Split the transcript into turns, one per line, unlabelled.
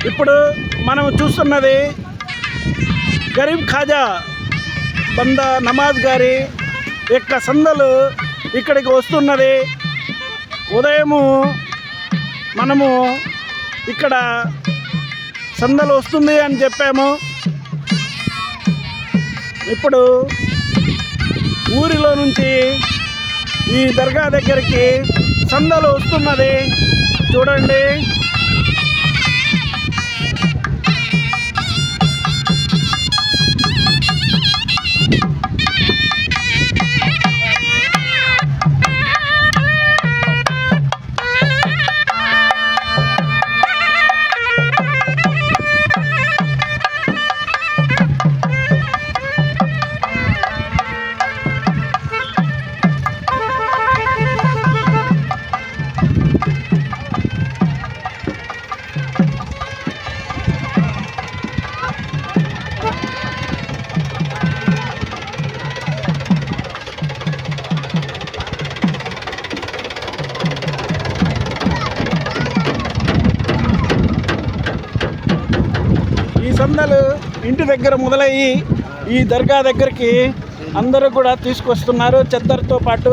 ఇప్పుడు మనం చూస్తున్నది గరీబ్ ఖాజా బందా నమాజ్ గారి యొక్క సందలు ఇక్కడికి వస్తున్నది. ఉదయము మనము ఇక్కడ సందలు వస్తుంది అని చెప్పాము. ఇప్పుడు ఊరిలో నుంచి ఈ దర్గా దగ్గరికి సందలు వస్తున్నది. చూడండి, సందలు ఇంటి దగ్గర మొదలయ్యి ఈ దర్గా దగ్గరికి అందరూ కూడా తీసుకొస్తున్నారు చెద్దర్తో పాటు.